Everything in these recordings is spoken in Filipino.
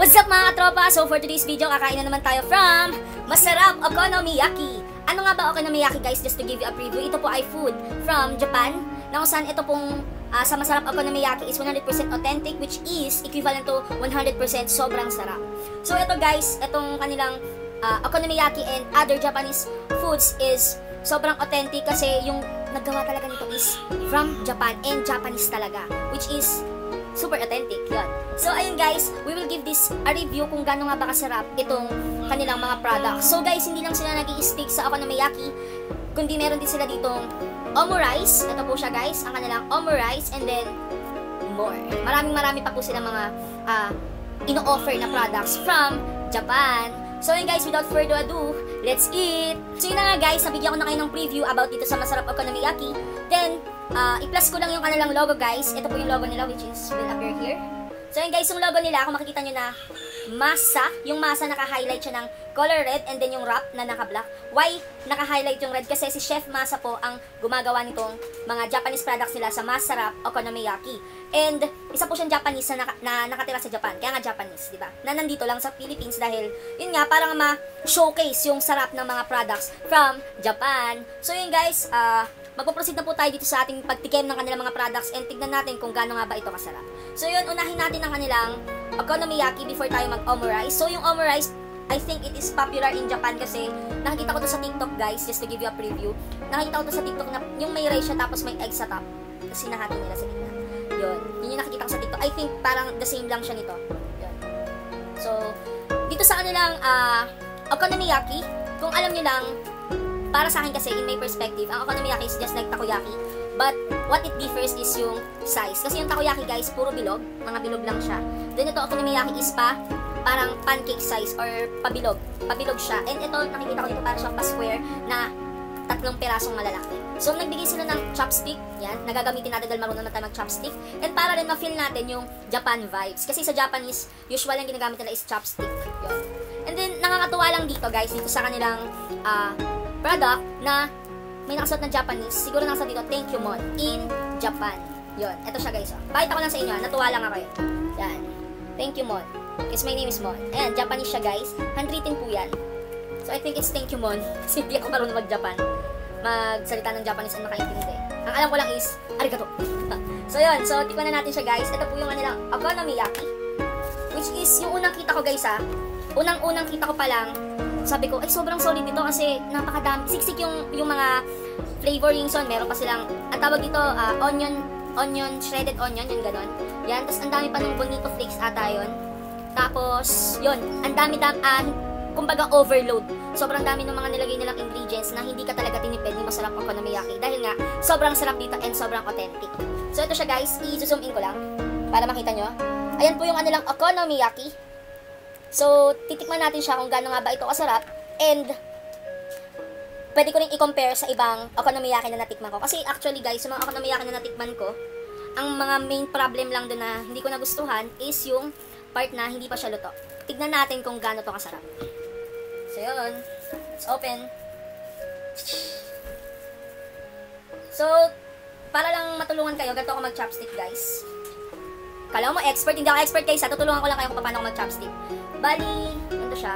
What's up mga katropa? So for today's video, kakain na naman tayo from Masarap Okonomiyaki. Ano nga ba Okonomiyaki guys? Just to give you a preview, ito po ay food from Japan, na kung saan ito pong sa Masarap Okonomiyaki is 100% authentic, which is equivalent to 100% sobrang sarap. So ito guys, itong kanilang Okonomiyaki and other Japanese foods is sobrang authentic kasi yung naggawa talaga nito is from Japan and Japanese talaga, which is super authentic, yun. So, ayun guys, we will give this a review kung gaano nga ba kasarap itong kanilang mga products. So guys, hindi lang sila nag-i-stick sa Okonomiyaki, kundi meron din sila ditong omurice. Ito po siya guys, ang kanilang omurice, and then more. Marami pa po sila mga ino-offer na products from Japan. So yun guys, without further ado, let's eat! So yun na nga guys, nabigyan ko na kayo ng preview about dito sa Masarap Okonomiyaki. Then, i-plus ko lang yung kanilang logo guys. Ito po yung logo nila, which is will appear here. So yun guys, yung logo nila, kung makikita nyo na masa, yung masa naka-highlight siya ng color red, and then yung wrap na naka-black. Why naka-highlight yung red? Kasi si Chef Masa po ang gumagawa nitong mga Japanese products nila sa Masarap Okonomiyaki. And isa po siyang Japanese na nakatira sa Japan, kaya nga Japanese, di ba? Na nandito lang sa Philippines dahil, yun nga, parang ma-showcase yung sarap ng mga products from Japan. So yun guys, magpo-proceed na po tayo dito sa ating pagtikim ng kanilang mga products and tignan natin kung gaano nga ba ito kasarap. So yun, unahin natin ang kanilang Okonomiyaki before tayo mag-omurice. So yung omurice, I think it is popular in Japan kasi nakikita ko to sa TikTok guys, just to give you a preview. Nakikita ko to sa TikTok na yung may rice siya tapos may egg sa top. Kasi nahati nila sa gitna. Yun yung nakikita ko sa TikTok. I think parang the same lang siya nito. Yun. So, dito sa kanilang Okonomiyaki, kung alam nyo lang, para sa akin kasi, in my perspective, ang Okonomiyaki is just like takoyaki. But, what it differs is yung size. Kasi yung takoyaki guys, puro bilog. Mga bilog lang siya. Then ito, Okonomiyaki is parang pancake size or pabilog. Pabilog siya. And ito, nakikita ko dito parang siyang pa-square na 3 pirasong malalaki. So, nagbigay sila ng chopstick. Yan, nagagamitin natin dahil marunong na tayo mag-chopstick. And para rin ma-feel natin yung Japan vibes. Kasi sa Japanese, usual yung ginagamit nila is chopstick. Yun. And then, nakakatuwa lang dito guys, dito sa kanilang product na may nakasuot na Japanese. Siguro nakasuot dito, thank you Mon, in Japan. Yun, ito siya guys. Pakita ko lang sa inyo, natuwa lang ako yun. Yan, thank you Mon. Because my name is Mon. Ayan, Japanese siya guys. Handwritten po yan. So I think it's thank you Mon. Kasi hindi ako marunong mag-Japan. Magsalita ng Japanese ang makaintindi. Ang alam ko lang is, arigato. So yun, so tikman na natin siya guys. Ito po yung kanilang Okonomiyaki. Which is, yung unang kita ko guys unang-unang kita ko pa lang, sabi ko, ay sobrang solid dito kasi napakadami. Siksik yung mga flavorings on. Meron pa silang, ang tawag dito, onion, shredded onion, yung ganon. Yan, tapos ang dami pa ng bonito flakes ata yun. Tapos, yun, ang dami, kumbaga overload. Sobrang dami ng mga nilagay nilang ingredients na hindi ka talaga tinipid ni Masarap Okonomiyaki. Dahil nga, sobrang sarap dito and sobrang authentic. So, ito siya guys, i-zoom in ko lang para makita nyo. Ayan po yung kanilang Okonomiyaki. So, titikman natin siya kung gaano nga ba ito kasarap. And, pwede ko rin i-compare sa ibang Okonomiyaki na natikman ko. Kasi actually guys, yung mga Okonomiyaki na natikman ko, ang mga main problem lang doon na hindi ko nagustuhan is yung part na hindi pa siya luto. Tignan natin kung gaano to kasarap. So, yun. Let's open. So, para lang matulungan kayo, ganito ako mag-chopstick guys. Kala mo expert, hindi ako expert guys, tutulungan ko lang kayo kung paano ako mag-chopstick. Bali, ganito siya.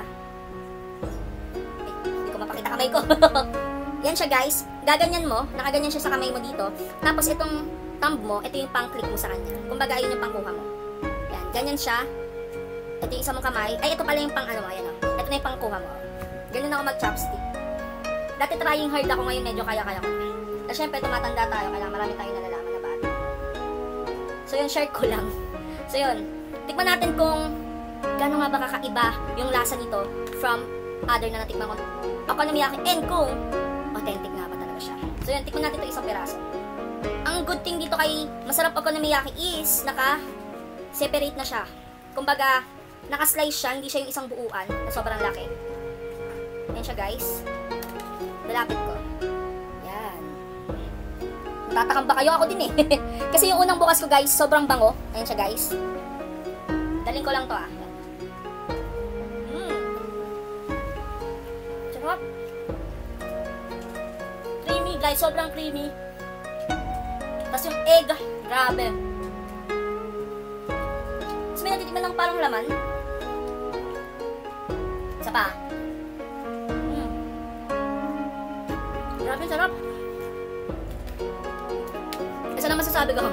Hindi ko mapakita kamay ko. Yan siya guys, gaganyan mo, nakaganyan siya sa kamay mo dito. Tapos itong thumb mo, ito yung pang-click mo sa kanya. Kumbaga, ayun yung pangkuha mo. Yan, ganyan siya. Ito yung isa mong kamay. Ay, ito pala yung pang ano mo, ayan o. Ito na yung pangkuha mo. Ganun ako mag-chopstick. Dati trying hard ako, ngayon medyo kaya-kaya ko. Kasi syempre, tumatanda tayo, kaya marami tayong nalalaman na bata. So yun, share ko lang. So yun, tikman natin kung gaano nga ba kakaiba yung lasa nito from other na natikman ko Okonomiyaki and kung authentic nga ba talaga siya. So yun, tikman natin ito isang piraso. Ang good thing dito kay Masarap Okonomiyaki is naka-separate na siya. Kumbaga, naka-slice siya, hindi siya yung isang buuan na sobrang laki. Ayan siya guys. Malapit ko. Yan. Tatakam ba kayo? Ako din eh. Kasi yung unang bukas ko guys, sobrang bango. Ayan siya guys. Daling ko lang to Sarap. Creamy guys, sobrang creamy. Tapos yung egg, grabe. Tapos may natitikman ng parang laman. Isa pa. Grabe, sarap. Isa lang masasabi ko.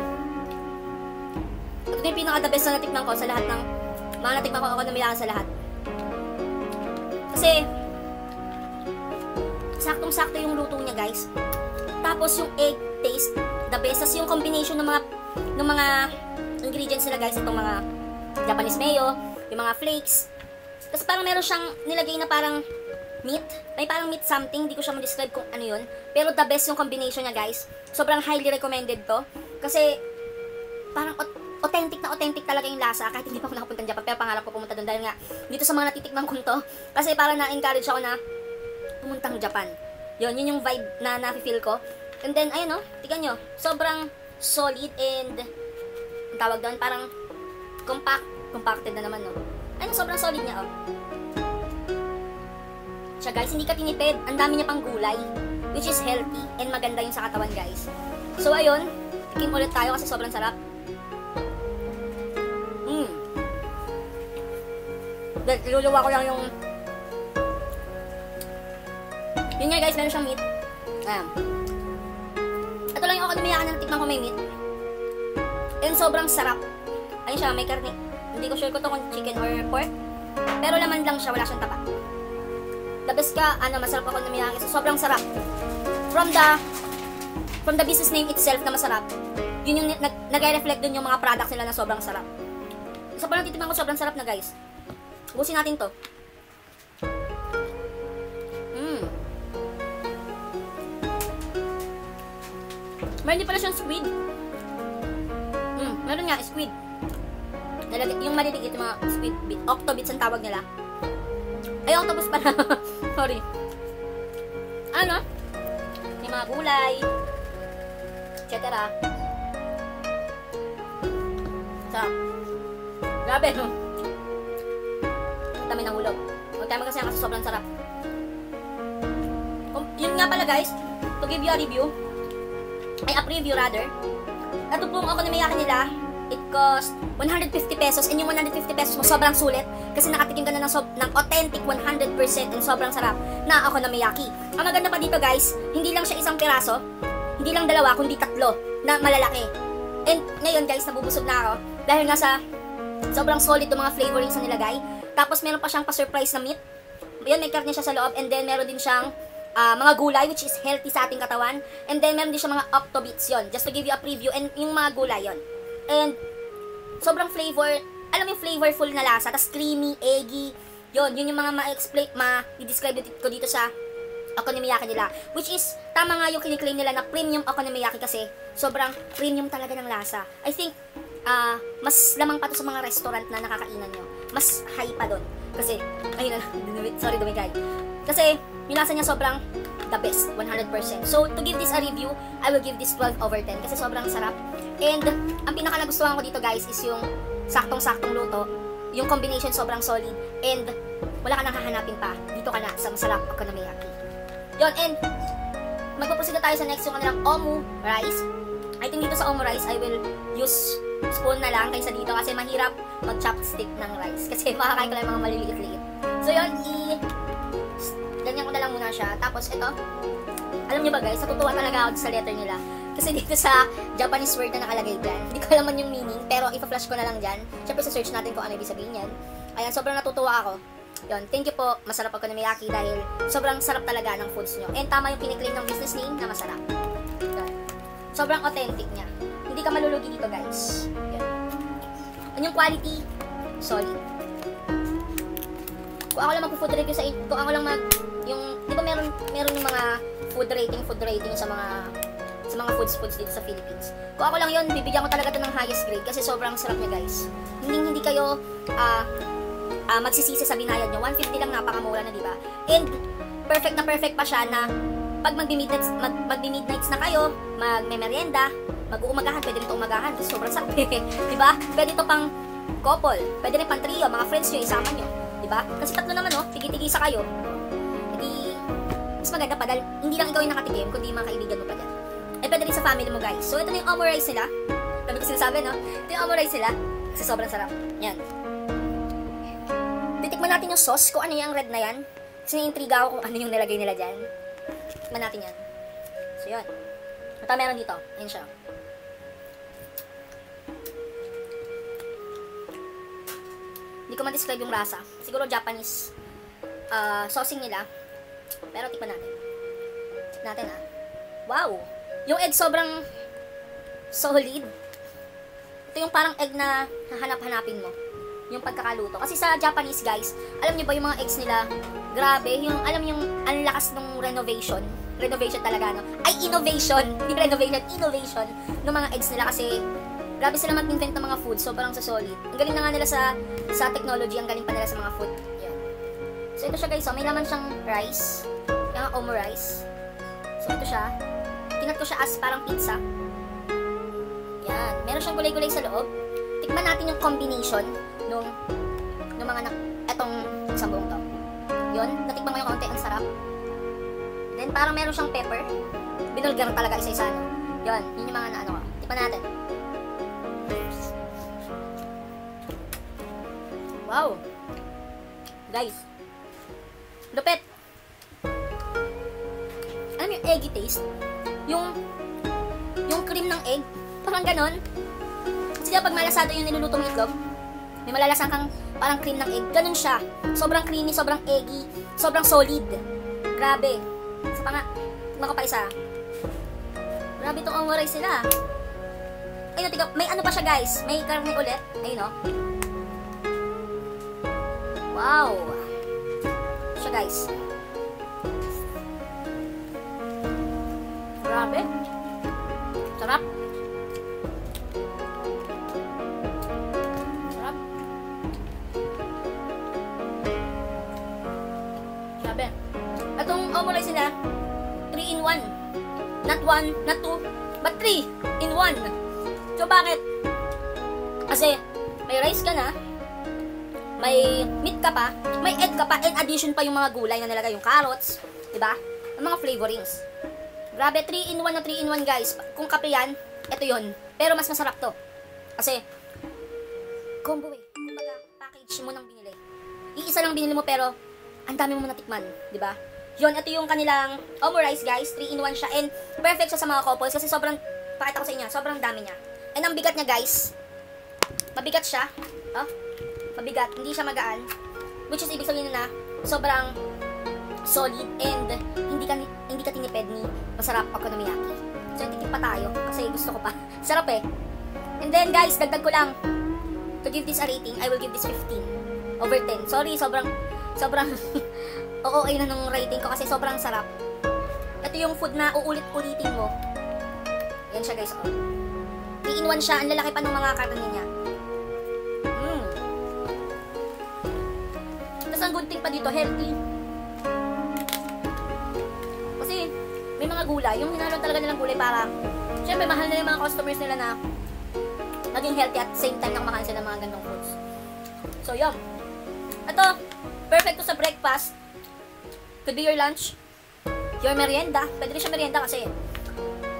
Ito yung pinaka-the best na natikman ko sa lahat ng mga natikman ko okonomiyaki sa lahat. Kasi, saktong-sakto yung luto niya, guys. Tapos yung egg taste, the best. Tapos yung combination ng mga ingredients nila, guys. Itong mga Japanese mayo, yung mga flakes. Tapos parang meron siyang nilagay na parang meat. May parang meat something. Hindi ko siya ma-describe kung ano yun. Pero the best yung combination niya, guys. Sobrang highly recommended to. Kasi, parang authentic na authentic talaga yung lasa. Kahit hindi pa ako nakapunta ng Japan. Pero pangarap ko pumunta doon. Dahil nga, dito sa mga natitikman ko to. Kasi parang na-encourage ako na pumuntang Japan. Yun yung vibe na nafe-feel ko. And then, ayun o. Tignan nyo. Sobrang solid and ang tawag doon, parang compacted na naman, no? Ayun, sobrang solid niya, oh. Siya, guys, hindi ka tinipid. Ang dami niya pang gulay, which is healthy and maganda yung sa katawan, guys. So, ayun, tikim ulit tayo kasi sobrang sarap. Luluwa ko lang yung yun nga, guys, meron siyang meat. Ito lang yung okonomiyaki na natikman ko may meat. And sobrang sarap. Ayun siya, may karne. Hindi ko sure ko to kung chicken or pork. Pero laman lang siya, wala siyang taba. The best ka, masarap ako okonomiyaki. So, sobrang sarap. From the business name itself na masarap, yun yung nag-reflect dun yung mga products nila na sobrang sarap. So, parang titikman ko sobrang sarap na, guys. Ubusin natin to. Meron din pala siyang squid. Meron nga, squid. Yung maliliit, yung mga squid bit. Octobits ang tawag nila. Ay, octopus pala. Sorry. Ano? May mga gulay. Etc. Sarap. Grabe, no? Ang dami ng hulog. Huwag tayo magkasaya kasi sobrang sarap. Yun nga pala, guys. To give you a review. Ay, a preview rather. Ito pong okonomiyaki nila, it cost 150 pesos. And yung 150 pesos mo, sobrang sulit. Kasi nakatikim ka na ng authentic 100% and sobrang sarap na okonomiyaki. Ang maganda pa dito, guys, hindi lang siya isang piraso, hindi lang dalawa, kundi tatlo na malalaki. And ngayon, guys, nabubusog na ako. Dahil nga sa sobrang solid yung mga flavorings na nilagay. Tapos meron pa siyang pa-surprise na meat. Yan, may karne siya sa loob. And then meron din siyang mga gulay which is healthy sa ating katawan. And then meron din siya mga octobits yon. Just to give you a preview. And yung mga gulay yon. And sobrang flavor, alam mo yung flavorful na lasa. Tapos creamy, eggy. Yun yung mga ma-describe ko dito sa okonomiyaki nila. Which is, tama nga yung kiniklaim nila na premium okonomiyaki kasi sobrang premium talaga ng lasa. I think, mas lamang pa to sa mga restaurant na nakakainan nyo. Mas high pa doon. Kasi, ayun na, sorry dumigay. Kasi, yung lasa niya sobrang the best, 100%. So, to give this a review, I will give this 12/10 kasi sobrang sarap. And, ang pinaka nagustuhan ko dito, guys, is yung saktong-saktong luto. Yung combination sobrang solid. And, wala ka nang hahanapin pa. Dito ka na sa masarap okonomiyaki. Yun, and, magpuproceed na tayo sa next yung kanilang omu rice. I think dito sa omu rice, I will use spoon na lang kaysa dito kasi mahirap mag-chopstick ng rice. Kasi makakain ko lang mga maliliit-liit. So, yun, ganyan ko na lang muna siya. Tapos, ito, alam nyo ba guys, natutuwa talaga ako sa letter nila. Kasi dito sa Japanese word na nakalagay dyan, hindi ko alam man yung meaning, pero ipa-flash ko na lang dyan. Siyempre, sa-search natin kung ano ibig sabihin yan. Ayan, sobrang natutuwa ako. Yun, thank you po, masarap okonomiyaki dahil sobrang sarap talaga ng foods nyo. And tama yung kiniklaim ng business name na masarap. Yun. Sobrang authentic niya. Hindi ka malulugi dito guys. Yun. And yung quality, solid. Kung ako lang mag-food review sa kung ako lang di ba meron yung mga food rating sa mga foods dito sa Philippines. Kung ako lang yun, bibigyan ko talaga ito ng highest grade kasi sobrang sarap niya guys. Hindi kayo magsisisi sa binayad nyo. 150 lang, napakamura na, di ba? And perfect na perfect pa siya na pag magbi-midnights na kayo, magme-merienda, mag-uumagahan, pwede rin ito umagahan kasi sobrang sarap eh. Di ba? Pwede ito pang couple, pwede rin pang trio, mga friends nyo, isama nyo. Diba? Kasi tatlo naman, oh, tigi-tigisa kayo. Hindi, mas maganda pa dahil hindi lang ikaw yung nakatikim, kundi yung mga kaibigan mo pa dyan. Eh, pwede rin sa family mo, guys. So, ito na yung omu rice nila. Sabi ko sinasabi, no? Ito yung omu rice nila. Kasi sobrang sarap. Yan. Titikman Tikman natin yung sauce, kung ano yung red na yan. Kasi na-intriga ako kung ano yung nilagay nila dyan. Tikman natin yan. So, yun. Ito meron dito. Ayan siya. Hindi ko ma-describe yung lasa. Siguro Japanese saucing nila. Pero tikman natin. Tikman natin Wow! Yung egg sobrang solid. Ito yung parang egg na hahanap-hanapin mo. Yung pagkakaluto. Kasi sa Japanese guys, alam niyo ba yung mga eggs nila, grabe, yung alam yung ang lakas ng renovation. Renovation talaga, no? Ay, innovation! Hindi renovation, innovation ng mga eggs nila kasi grabe sila mag-invent ng mga food, sobrang sa solid. Ang galing na nga nila sa technology, ang galing pa nila sa mga food. Yan. So ito siya guys, may laman siyang rice. Yung omo rice. So ito siya. Tinat ko siya as parang pizza. Yan. Meron siyang gulay-gulay sa loob. Tikman natin yung combination nung mga etong isang buong to. Yun. Natikman ko yung konti. Ang sarap. Then parang meron siyang pepper. Binulgar talaga isa-isa. No? Yun. Yun yung mga ano ko. Tikman natin. Wow! Guys, lupit! Alam mo yung eggy taste? Yung cream ng egg, parang ganon. Kasi pag malasado yung niluluto mong itlog, may malalasan kang parang cream ng egg. Ganon siya. Sobrang creamy, sobrang eggy, sobrang solid. Grabe. Sa pa nga, tignan ko pa isa. Grabe itong omo rice nila. Ayun, tiga, may ano pa siya guys. May karne ulit. Ayun o. Wow! Siya guys. Grabe. Sarap. Sarap. Grabe. Itong omo rice nila, 3 in 1. Not 1, not 2, but 3 in 1. So bakit? Kasi may rice ka na, may meat ka pa, may egg ka pa, and addition pa yung mga gulay na nilagay, yung carrots, diba? Ang mga flavorings. Grabe, 3 in 1 na 3 in 1 guys. Kung kape yan, ito yun. Pero mas masarap to. Kasi, combo eh. Kumbaga, package mo nang binili. Iisa lang binili mo pero, ang dami mo natikman, diba? Yun, ito yung kanilang omo rice guys. 3 in 1 siya. And perfect siya sa mga couples kasi sobrang, pakita ko sa inyo, sobrang dami niya. And ang bigat niya guys, mabigat siya. Oh, mabigat, hindi siya magaan, which is ibig sabihin na sobrang solid and hindi ka tinipid ni masarap okonomiyaki. So titik pa tayo kasi gusto ko pa. Sarap eh. And then guys, dagdag ko lang to give this a rating, I will give this 15 over 10. Sorry, sobrang okay na nung rating ko kasi sobrang sarap. Ito yung food na uulit-ulitin mo. Yan siya guys, oh. 3 in 1 siya, ang lalaki pa ng mga karne niya. Ang good thing pa dito, healthy. Kasi, may mga gulay. Yung hinalo talaga nilang gulay para, syempre, mahal na yung mga customers nila na maging healthy at same time na kumakain sila ng mga gandong foods. So, yun. Ito, perfect to sa breakfast. Could be your lunch, your merienda. Pwede rin siya merienda kasi,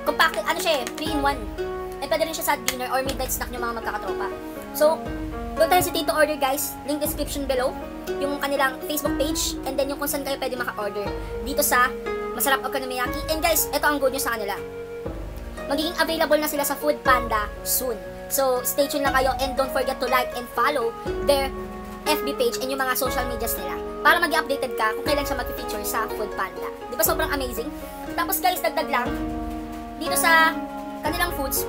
compact, ano siya eh, 3 in 1. And pwede rin siya sa dinner or midnight snack nyo mga magkakatropa. So, don't hesitate to order guys. Link description below. Yung kanilang Facebook page. And then yung kung saan kayo pwede maka-order. Dito sa Masarap Okonomiyaki. And guys, ito ang good news sa kanila. Magiging available na sila sa Food Panda soon. So, stay tuned lang kayo. And don't forget to like and follow their FB page and yung mga social medias nila. Para maging updated ka kung kailan siya mag-feature sa Food Panda. Di ba sobrang amazing? Tapos guys, dagdag lang. Dito sa kanilang foods,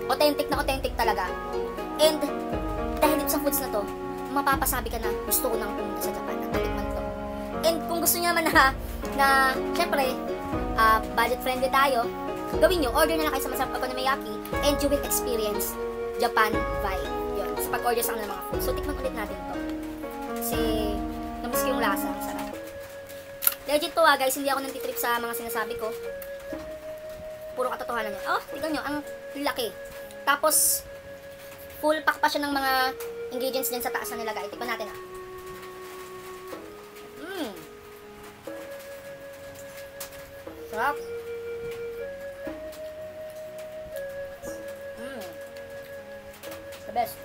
authentic na authentic talaga. And dahil dito sa foods na to, mapapasabi ka na gusto ko nang pumunta sa Japan at tatikman to. And kung gusto niya man na syempre, budget friendly tayo, gawin nyo, order na lang kayo sa Masarap Okonomiyaki and you will experience Japan vibe. Yun, sa pag-order sa kanilang mga food. So, tikman ulit natin to. Kasi, namiss ko yung lasa. Sarap. Legit to guys, hindi ako nantitrip sa mga sinasabi ko. Puro katotohanan yan. Oh, tignan nyo, ang laki. Tapos, full pack pa siya ng mga ingredients din sa taas na nilagay. Tikman natin Sarap. The best.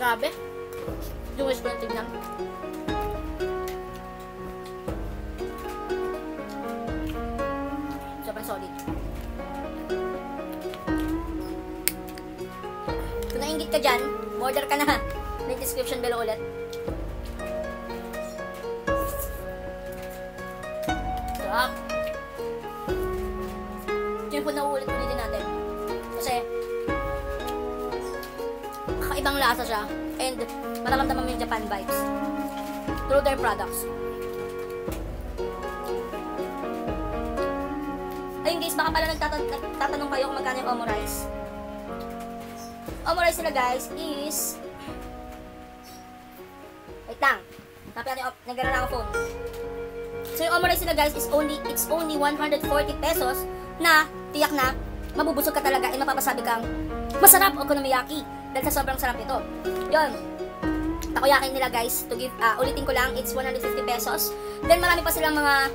Grabe. Yung wish ko na tignan. Sobrang solid. Kung nainggit ka dyan, order ka na. Link description below ulit. Sarap. Ito yung po nauulit-ulitin natin. Kasi, kakaibang lasa siya. And, mararamdaman mo yung Japan vibes. Through their products. Ayun guys, baka pala nagtatanong kayo kung magkano yung omurice. Omurice nila guys is... Wait lang. Nagkaroon na ako phone. So yung omurice nila guys is it's only 140 pesos na tiyak na mabubusog ka talaga and mapapasabi kang masarap okonomiyaki dahil sa sobrang sarap nito. Yun. Takoyaki nila guys, to give, ulitin ko lang, it's 150 pesos. Then marami pa silang mga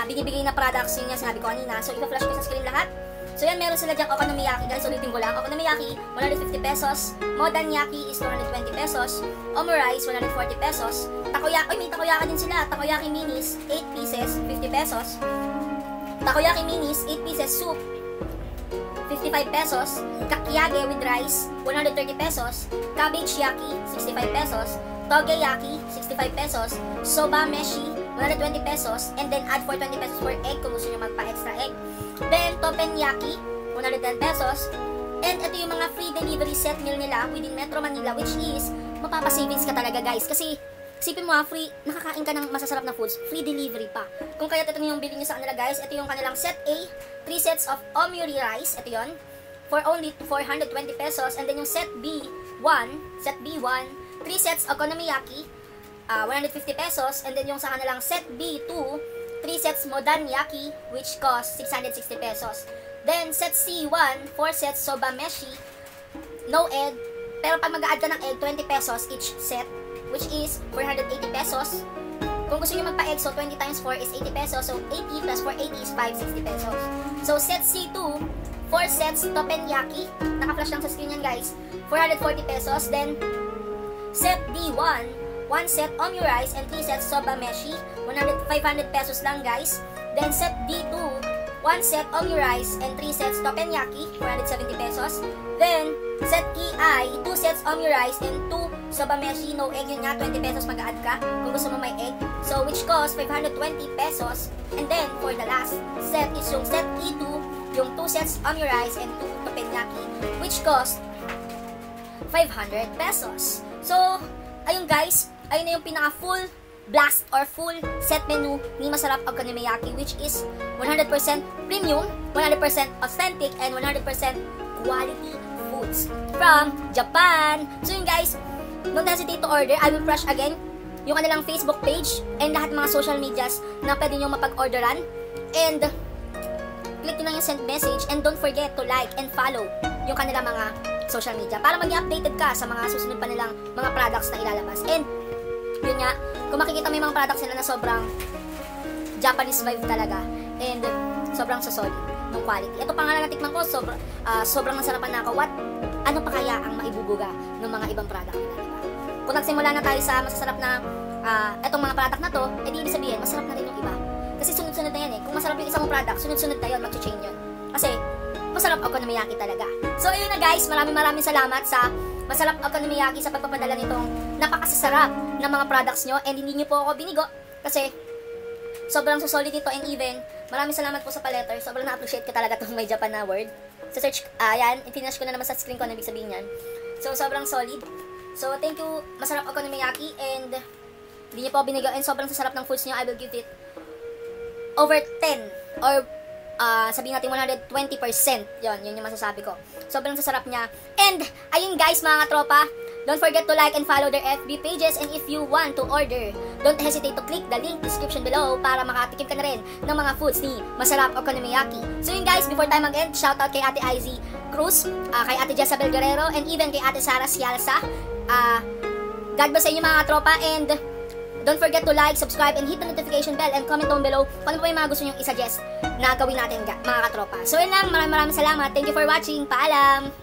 binibigay na products, yun nga sinabi ko kanina. So ipa-flash ko sa screen lahat. So yan, meron sila dyang okonomiyaki guys, ulitin ko lang. Okonomiyaki, 150 pesos. Modanyaki is 220 pesos. Omurice, 140 pesos. Takoyaki, may takoyaki din sila. Takoyaki minis, 8 pieces, 50 pesos. Takoyaki minis, 8 pieces soup, 55 pesos. Kakiyage with rice, 130 pesos. Cabbage yaki, 65 pesos. Togeyaki, 65 pesos. Soba meshi, 120 pesos. And then add for 20 pesos for egg kung gusto nyo magpa-extra egg. Then toppanyaki, 110 pesos. And ito yung mga free delivery set meal nila within Metro Manila, which is mapapasavings ka talaga guys. Kasi isipin mo free, nakakain ka ng masasarap na foods, free delivery pa. Kung kaya ito yung bilhin nyo sa kanila guys, ito yung kanilang set A, 3 sets of omuri rice, ito yun, for only 420 pesos. And then yung set B1, 3 sets okonomiyaki, 150 pesos. And then yung sa kanilang set B2, 3 sets modanyaki, which cost 660 pesos. Then set C1, 4 sets soba meshi, no egg, pero pag mag-a-add ka ng egg, 20 pesos each set, which is 480 pesos. Kung gusto nyo magpa-egg, so 20 times 4 is 80 pesos. So 80 plus 480 is 560 pesos. So set C2, 4 sets toppanyaki, naka-flash lang sa screen yan guys, 440 pesos. Then set D1, 1 set omurice and 3 sets soba meshi, 500 pesos lang guys. Then set D2, 1 set omurice and 3 sets toppanyaki, 470 pesos. Then set EI, 2 sets omurice and 2 soba meshi, no egg, yun nga, 20 pesos mag-add ka kung gusto mo may egg. So which cost 520 pesos. And then for the last set is yung set E2, yung 2 sets omurice and 2 toppanyaki, which cost 500 pesos. So ayun guys, ayun na yung pinaka full blast or full set menu ni Masarap Okonomiyaki, which is 100% premium, 100% authentic, and 100% quality foods from Japan. So yun guys, don't hesitate to order. I will flash again yung kanilang Facebook page and lahat mga social medias na pwede nyo mapag-orderan. And click nyo lang yung send message and don't forget to like and follow yung kanilang mga social media para maging updated ka sa mga susunod pa nilang mga products na ilalabas. And yun nga, kung makikita mo yung mga products nila na sobrang Japanese vibe talaga and sobrang solid ng quality. Ito pa nga lang natikman ko, sobrang nasarapan na ako. Ano pa kaya ang maibubuga ng mga ibang product nila, diba? Kung nagsimula na tayo sa masasarap na etong mga product na to, edi ibig sabihin, masarap na rin yung iba. Kasi sunod-sunod na yan eh. Kung masarap yung isang product, sunod-sunod na yun, mag-change yun. Kasi, Masarap Okonomiyaki talaga. So, ayun na guys, maraming salamat sa Masarap Okonomiyaki sa pagpapadala nitong napakasasarap na mga products nyo. And hindi nyo po ako binigo kasi sobrang solid ito. And even, maraming salamat po sa pa-letter. Sobrang na-appreciate ko talaga itong may Japan na word. Sa search, ayan, finish ko na naman sa screen ko na ibig sabihin yan. So, sobrang solid. So, thank you, Masarap Okonomiyaki. And, hindi nyo po binigo. And sobrang sasarap ng foods nyo. I will give it over 10 or sabihin natin 120%. Yun yung masasabi ko. Sobrang sasarap niya. And, ayun guys, mga tropa, don't forget to like and follow their FB pages. And if you want to order, don't hesitate to click the link description below para makatikim ka na rin ng mga foods ni Masarap Okonomiyaki. So yun guys, before tayo mag-end, shoutout kay Ate Izzy Cruz, kay Ate Jezabel Guerrero, and even kay Ate Sara Sialsa. God bless sa inyo mga tropa, and don't forget to like, subscribe, and hit the notification bell, and comment down below kung ano pa yung mga gusto nyo i-suggest na gawin natin mga katropa. So yun lang, maraming salamat. Thank you for watching. Paalam!